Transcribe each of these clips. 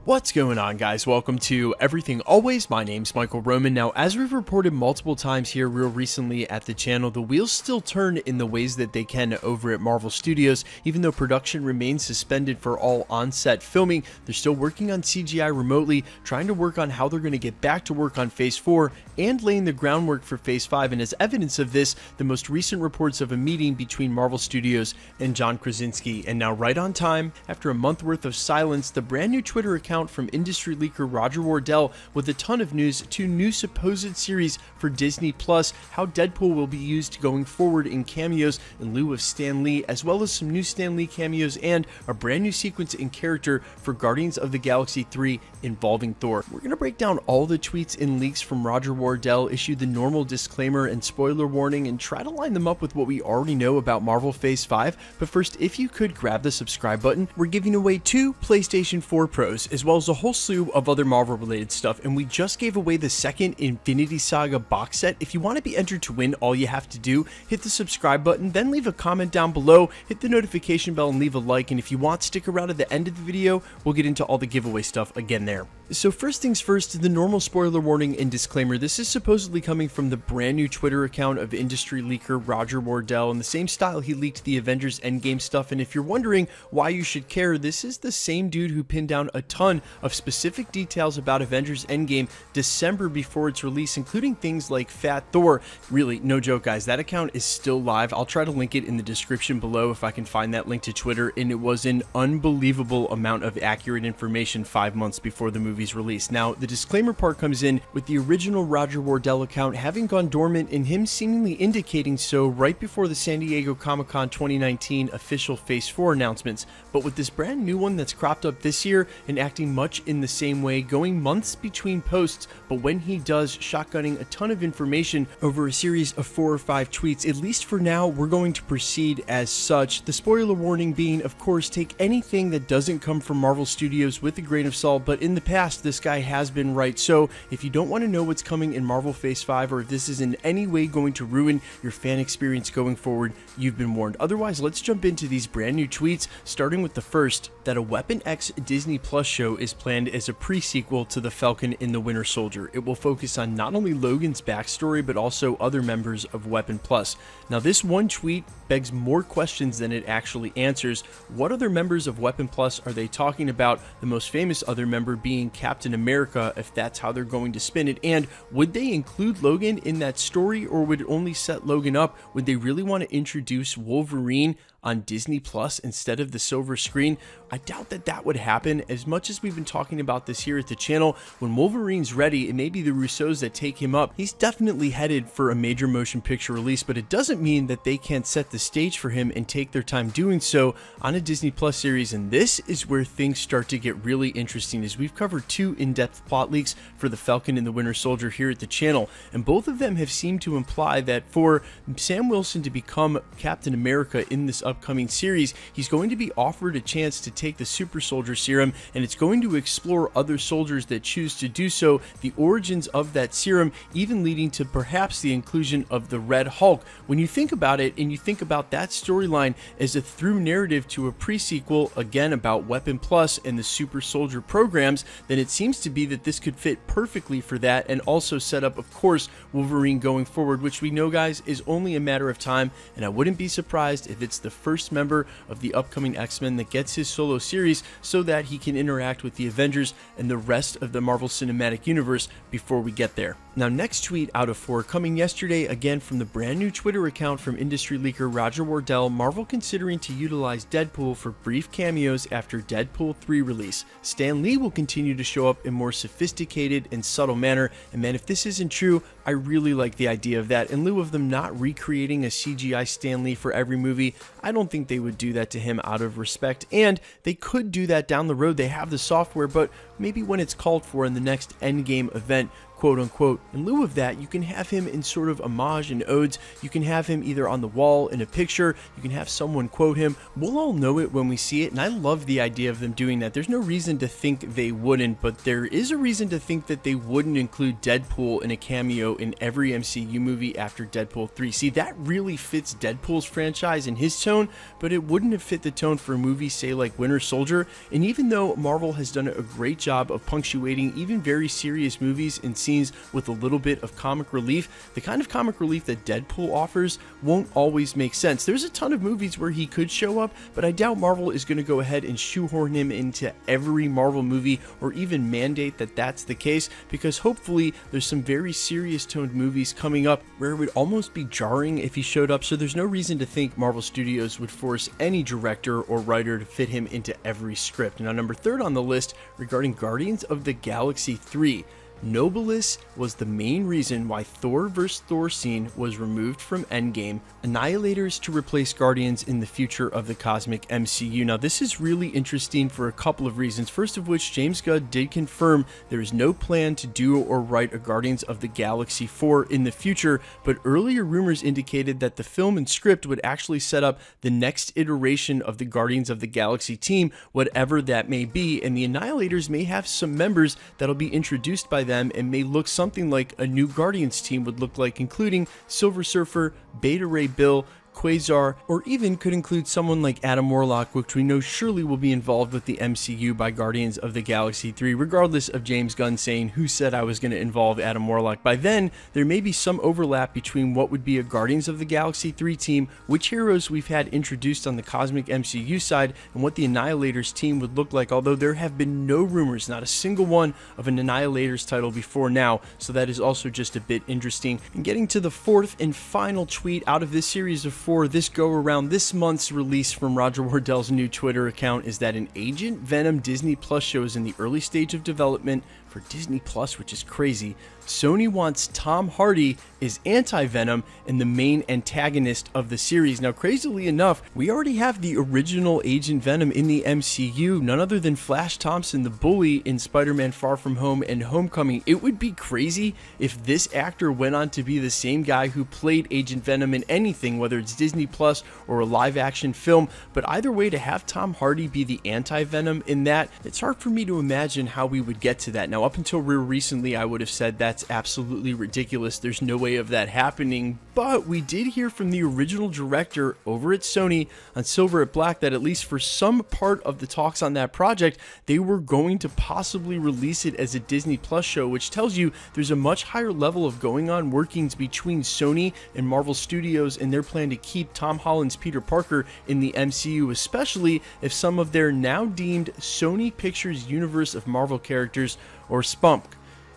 What's going on, guys? Welcome to Everything Always. My name's Michael Roman. Now, as we've reported multiple times here real recently at the channel, the wheels still turn in the ways that they can over at Marvel Studios. Even though production remains suspended for all on-set filming, they're still working on CGI remotely, trying to work on how they're going to get back to work on Phase 4 and laying the groundwork for Phase 5. And as evidence of this, the most recent reports of a meeting between Marvel Studios and John Krasinski. And now, right on time, after a month worth of silence, the brand new Twitter account from industry leaker Roger Wardell with a ton of news, two new supposed series for Disney Plus, how Deadpool will be used going forward in cameos in lieu of Stan Lee, as well as some new Stan Lee cameos and a brand new sequence in character for Guardians of the Galaxy 3 involving Thor. We're going to break down all the tweets and leaks from Roger Wardell, issue the normal disclaimer and spoiler warning, and try to line them up with what we already know about Marvel Phase 5. But first, if you could grab the subscribe button, we're giving away 2 PlayStation 4 Pros, as well as a whole slew of other Marvel related stuff, and we just gave away the second Infinity Saga box set. If you want to be entered to win, all you have to do, hit the subscribe button, then leave a comment down below, hit the notification bell, and leave a like. And if you want, stick around at the end of the video, we'll get into all the giveaway stuff again there. So first things first, the normal spoiler warning and disclaimer. This is supposedly coming from the brand new Twitter account of industry leaker Roger Wardell, in the same style he leaked the Avengers Endgame stuff. And if you're wondering why you should care, this is the same dude who pinned down a ton of specific details about Avengers Endgame December before its release, including things like Fat Thor. Really, no joke, guys, that account is still live. I'll try to link it in the description below if I can find that link to Twitter, and it was an unbelievable amount of accurate information 5 months before the movie's release. Now, the disclaimer part comes in with the original Roger Wardell account having gone dormant and him seemingly indicating so right before the San Diego Comic-Con 2019 official Phase 4 announcements. But with this brand new one that's cropped up this year and acting much in the same way, going months between posts, but when he does, shotgunning a ton of information over a series of 4 or 5 tweets. At least for now, we're going to proceed as such. The spoiler warning being, of course, take anything that doesn't come from Marvel Studios with a grain of salt, but in the past, this guy has been right. So if you don't want to know what's coming in Marvel Phase 5, or if this is in any way going to ruin your fan experience going forward, you've been warned. Otherwise, let's jump into these brand new tweets, starting with the first, that a Weapon X Disney Plus show is planned as a pre-sequel to The Falcon and the Winter Soldier. It will focus on not only Logan's backstory, but also other members of Weapon Plus. Now, this one tweet begs more questions than it actually answers. What other members of Weapon Plus are they talking about? The most famous other member being Captain America, if that's how they're going to spin it. And would they include Logan in that story, or would it only set Logan up? Would they really want to introduce Wolverine on Disney Plus instead of the silver screen? I doubt that that would happen. As much as we've been talking about this here at the channel, when Wolverine's ready, it may be the Russos that take him up. He's definitely headed for a major motion picture release, but it doesn't mean that they can't set the stage for him and take their time doing so on a Disney Plus series. And this is where things start to get really interesting, as we've covered 2 in-depth plot leaks for The Falcon and the Winter Soldier here at the channel, and both of them have seemed to imply that for Sam Wilson to become Captain America in this upcoming series, he's going to be offered a chance to take the super soldier serum, and it's going to explore other soldiers that choose to do so, the origins of that serum, even leading to perhaps the inclusion of the Red Hulk. When you think about it, and you think about that storyline as a through narrative to a pre-sequel, again about Weapon Plus and the super soldier programs, then it seems to be that this could fit perfectly for that, and also set up, of course, Wolverine going forward, which we know, guys, is only a matter of time. And I wouldn't be surprised if it's the first member of the upcoming X-Men that gets his solo series, so that he can interact with the Avengers and the rest of the Marvel Cinematic Universe before we get there. Now, next tweet out of 4 coming yesterday, again from the brand new Twitter account from industry leaker Roger Wardell. Marvel considering to utilize Deadpool for brief cameos after Deadpool 3 release. Stan Lee will continue to show up in more sophisticated and subtle manner. And man, if this isn't true, I really like the idea of that. In lieu of them not recreating a CGI Stan Lee for every movie, I don't think they would do that to him out of respect, and they could do that down the road. They have the software, but maybe when it's called for in the next Endgame event. quote unquote. In lieu of that, you can have him in sort of homage and odes. You can have him either on the wall in a picture, you can have someone quote him. We'll all know it when we see it, and I love the idea of them doing that. There's no reason to think they wouldn't, but there is a reason to think that they wouldn't include Deadpool in a cameo in every MCU movie after Deadpool 3. See, that really fits Deadpool's franchise and his tone, but it wouldn't have fit the tone for a movie, say, like Winter Soldier. And even though Marvel has done a great job of punctuating even very serious movies and scenes with a little bit of comic relief, the kind of comic relief that Deadpool offers won't always make sense. There's a ton of movies where he could show up, but I doubt Marvel is going to go ahead and shoehorn him into every Marvel movie or even mandate that that's the case, because hopefully there's some very serious toned movies coming up where it would almost be jarring if he showed up. So there's no reason to think Marvel Studios would force any director or writer to fit him into every script. Now, number 3 on the list, regarding Guardians of the Galaxy 3. Nobilis was the main reason why Thor vs. Thor scene was removed from Endgame, Annihilators to replace Guardians in the future of the cosmic MCU. Now, this is really interesting for a couple of reasons. First of which, James Gunn did confirm there is no plan to do or write a Guardians of the Galaxy 4 in the future, but earlier rumors indicated that the film and script would actually set up the next iteration of the Guardians of the Galaxy team, whatever that may be, and the Annihilators may have some members that'll be introduced by them and may look something like a new Guardians team would look like, including Silver Surfer, Beta Ray Bill, Quasar, or even could include someone like Adam Warlock, which we know surely will be involved with the MCU by Guardians of the Galaxy 3, regardless of James Gunn saying who said I was going to involve Adam Warlock. By then, there may be some overlap between what would be a Guardians of the Galaxy 3 team, which heroes we've had introduced on the cosmic MCU side, and what the Annihilators team would look like, although there have been no rumors, not a single one, of an Annihilators title before now, so that is also just a bit interesting. And getting to the 4th and final tweet out of this series of 4, this go around, this month's release from Roger Wardell's new Twitter account is that an Agent Venom Disney Plus show is in the early stage of development for Disney Plus, which is crazy. Sony wants Tom Hardy is anti-Venom and the main antagonist of the series. Now, crazily enough, we already have the original Agent Venom in the MCU, none other than Flash Thompson, the bully in Spider-Man Far From Home and Homecoming. It would be crazy if this actor went on to be the same guy who played Agent Venom in anything, whether it's Disney Plus or a live-action film. But either way, to have Tom Hardy be the anti-Venom in that, it's hard for me to imagine how we would get to that. Now, up until real recently, I would have said that's absolutely ridiculous. There's no way of that happening. But we did hear from the original director over at Sony on Silver at Black that at least for some part of the talks on that project, they were going to possibly release it as a Disney Plus show, which tells you there's a much higher level of going on workings between Sony and Marvel Studios and their plan to keep Tom Holland's Peter Parker in the MCU, especially if some of their now deemed Sony Pictures universe of Marvel characters, or Spunk.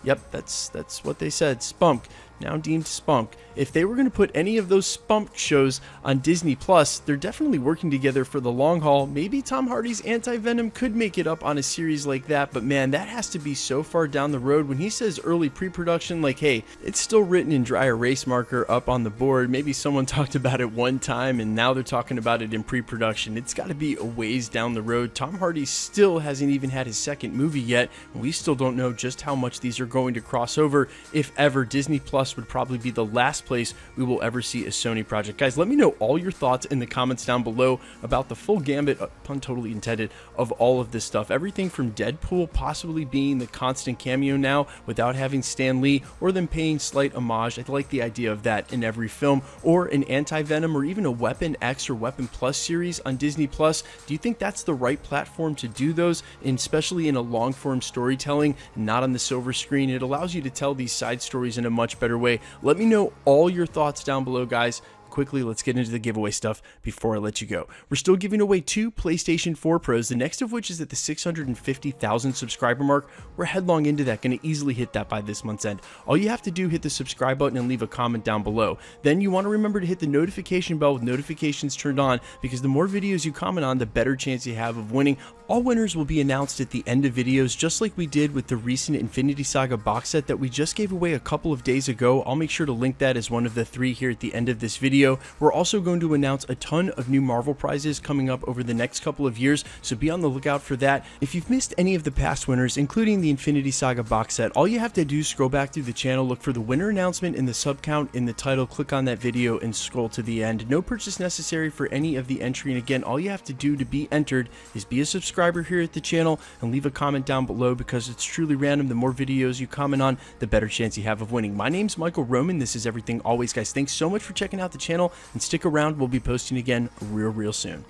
Yep, that's what they said, Spunk, now deemed Spunk. If they were going to put any of those Spunk shows on Disney Plus, they're definitely working together for the long haul. Maybe Tom Hardy's anti-Venom could make it up on a series like that, but man, that has to be so far down the road. When he says early pre-production, like, hey, it's still written in dry erase marker up on the board. Maybe someone talked about it one time and now they're talking about it in pre-production. It's got to be a ways down the road. Tom Hardy still hasn't even had his second movie yet, and we still don't know just how much these are going to cross over. If ever, Disney Plus would probably be the last place we will ever see a Sony project. Guys, let me know all your thoughts in the comments down below about the full gambit, pun totally intended, of all of this stuff. Everything from Deadpool possibly being the constant cameo now without having Stan Lee, or them paying slight homage. I like the idea of that in every film, or an anti-Venom, or even a Weapon X or Weapon Plus series on Disney Plus. Do you think that's the right platform to do those, and especially in a long-form storytelling, not on the silver screen? It allows you to tell these side stories in a much better way. Let me know all your thoughts down below, guys. Quickly, let's get into the giveaway stuff before I let you go. We're still giving away 2 PlayStation 4 Pros, the next of which is at the 650,000 subscriber mark. We're headlong into that, going to easily hit that by this month's end. All you have to do, hit the subscribe button and leave a comment down below. Then you want to remember to hit the notification bell with notifications turned on, because the more videos you comment on, the better chance you have of winning. All winners will be announced at the end of videos, just like we did with the recent Infinity Saga box set that we just gave away a couple of days ago. I'll make sure to link that as one of the 3 here at the end of this video. We're also going to announce a ton of new Marvel prizes coming up over the next couple of years, so be on the lookout for that. If you've missed any of the past winners, including the Infinity Saga box set, all you have to do is scroll back through the channel, look for the winner announcement in the sub count in the title, click on that video, and scroll to the end. No purchase necessary for any of the entry, and again, all you have to do to be entered is be a subscriber here at the channel and leave a comment down below, because it's truly random. The more videos you comment on, the better chance you have of winning. My name's Michael Roman. This is Everything Always, guys. Thanks so much for checking out the channel, and stick around. We'll be posting again real soon.